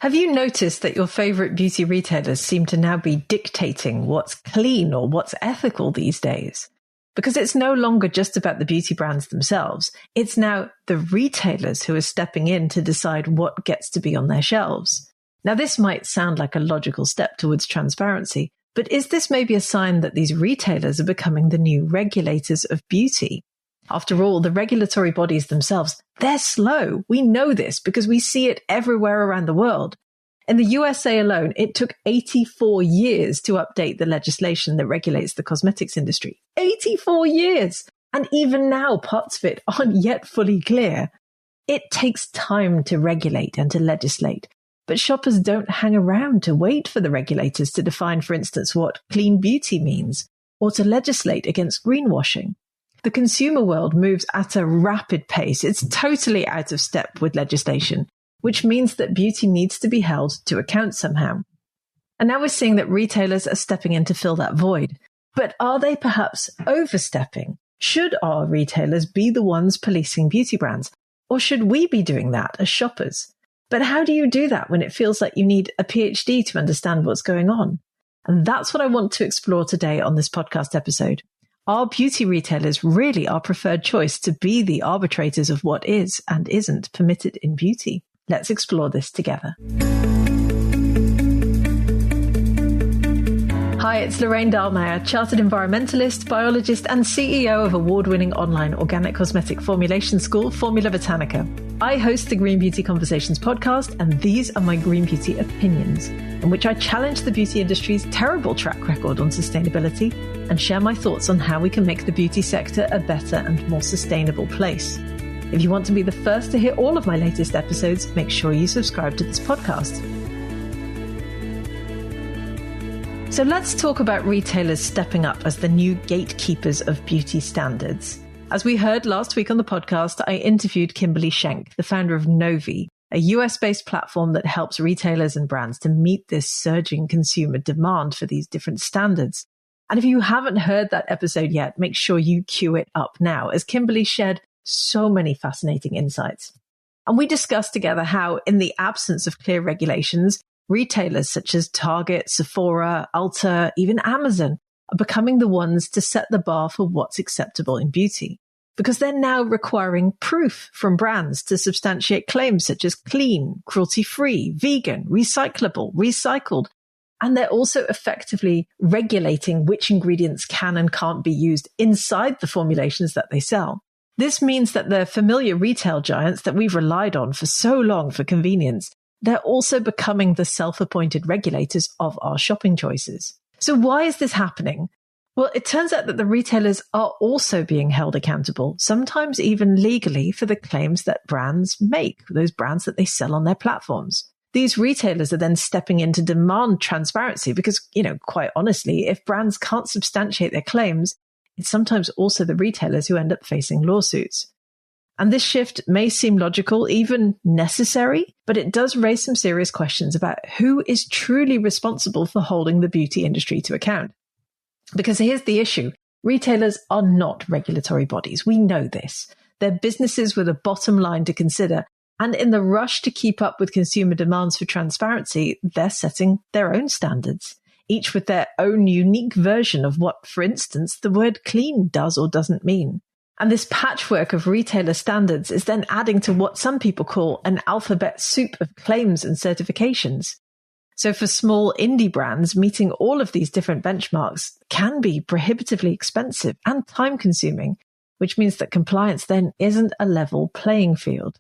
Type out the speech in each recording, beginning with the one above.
Have you noticed that your favorite beauty retailers seem to now be dictating what's clean or what's ethical these days? Because it's no longer just about the beauty brands themselves. It's now the retailers who are stepping in to decide what gets to be on their shelves. Now, this might sound like a logical step towards transparency, but is this maybe a sign that these retailers are becoming the new regulators of beauty? After all, the regulatory bodies themselves, they're slow. We know this because we see it everywhere around the world. In the USA alone, it took 84 years to update the legislation that regulates the cosmetics industry. 84 years! And even now, parts of it aren't yet fully clear. It takes time to regulate and to legislate. But shoppers don't hang around to wait for the regulators to define, for instance, what clean beauty means, or to legislate against greenwashing. The consumer world moves at a rapid pace. It's totally out of step with legislation, which means that beauty needs to be held to account somehow. And now we're seeing that retailers are stepping in to fill that void. But are they perhaps overstepping? Should our retailers be the ones policing beauty brands? Or should we be doing that as shoppers? But how do you do that when it feels like you need a PhD to understand what's going on? And that's what I want to explore today on this podcast episode. Are beauty retailers really our preferred choice to be the arbitrators of what is and isn't permitted in beauty? Let's explore this together. Hi, it's Lorraine Dallmeier, Chartered Environmentalist, Biologist, and CEO of award-winning online organic cosmetic formulation school, Formula Botanica. I host the Green Beauty Conversations podcast, and these are my Green Beauty opinions, in which I challenge the beauty industry's terrible track record on sustainability and share my thoughts on how we can make the beauty sector a better and more sustainable place. If you want to be the first to hear all of my latest episodes, make sure you subscribe to this podcast. So let's talk about retailers stepping up as the new gatekeepers of beauty standards. As we heard last week on the podcast, I interviewed Kimberly Schenk, the founder of Novi, a US-based platform that helps retailers and brands to meet this surging consumer demand for these different standards. And if you haven't heard that episode yet, make sure you queue it up now, as Kimberly shared so many fascinating insights. And we discussed together how, in the absence of clear regulations, retailers such as Target, Sephora, Ulta, even Amazon are becoming the ones to set the bar for what's acceptable in beauty, because they're now requiring proof from brands to substantiate claims such as clean, cruelty-free, vegan, recyclable, recycled, and they're also effectively regulating which ingredients can and can't be used inside the formulations that they sell. This means that the familiar retail giants that we've relied on for so long for convenience, they're also becoming the self-appointed regulators of our shopping choices. So why is this happening? Well, it turns out that the retailers are also being held accountable, sometimes even legally, for the claims that brands make, those brands that they sell on their platforms. These retailers are then stepping in to demand transparency because, quite honestly, if brands can't substantiate their claims, it's sometimes also the retailers who end up facing lawsuits. And this shift may seem logical, even necessary, but it does raise some serious questions about who is truly responsible for holding the beauty industry to account. Because here's the issue. Retailers are not regulatory bodies. We know this. They're businesses with a bottom line to consider. And in the rush to keep up with consumer demands for transparency, they're setting their own standards, each with their own unique version of what, for instance, the word clean does or doesn't mean. And this patchwork of retailer standards is then adding to what some people call an alphabet soup of claims and certifications. So for small indie brands, meeting all of these different benchmarks can be prohibitively expensive and time-consuming, which means that compliance then isn't a level playing field.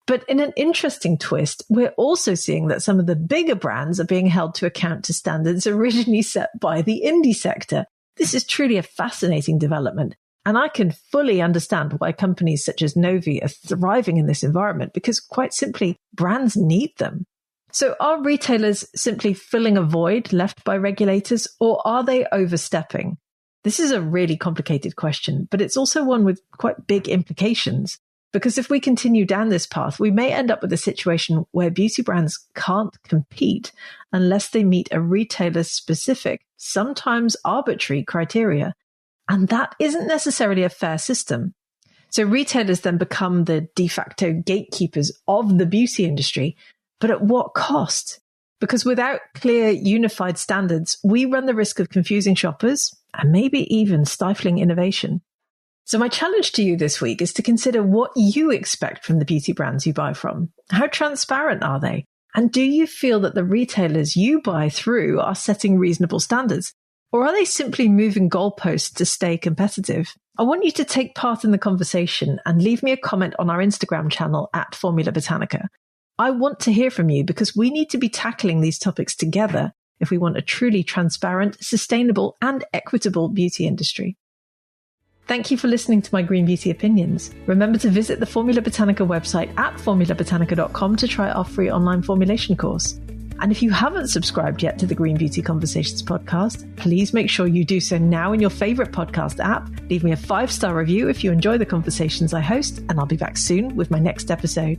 But in an interesting twist, we're also seeing that some of the bigger brands are being held to account to standards originally set by the indie sector. This is truly a fascinating development. And I can fully understand why companies such as Novi are thriving in this environment, because quite simply, brands need them. So are retailers simply filling a void left by regulators, or are they overstepping? This is a really complicated question, but it's also one with quite big implications. Because if we continue down this path, we may end up with a situation where beauty brands can't compete unless they meet a retailer's specific, sometimes arbitrary criteria. And that isn't necessarily a fair system. So retailers then become the de facto gatekeepers of the beauty industry, But at what cost? Because without clear, unified standards, we run the risk of confusing shoppers and maybe even stifling innovation. So my challenge to you this week is to consider what you expect from the beauty brands you buy from. How transparent are they? And do you feel that the retailers you buy through are setting reasonable standards? Or are they simply moving goalposts to stay competitive? I want you to take part in the conversation and leave me a comment on our Instagram channel at Formula Botanica. I want to hear from you because we need to be tackling these topics together if we want a truly transparent, sustainable, and equitable beauty industry. Thank you for listening to my Green Beauty Opinions. Remember to visit the Formula Botanica website at formulabotanica.com to try our free online formulation course. And if you haven't subscribed yet to the Green Beauty Conversations podcast, please make sure you do so now in your favorite podcast app. Leave me a 5-star review if you enjoy the conversations I host, and I'll be back soon with my next episode.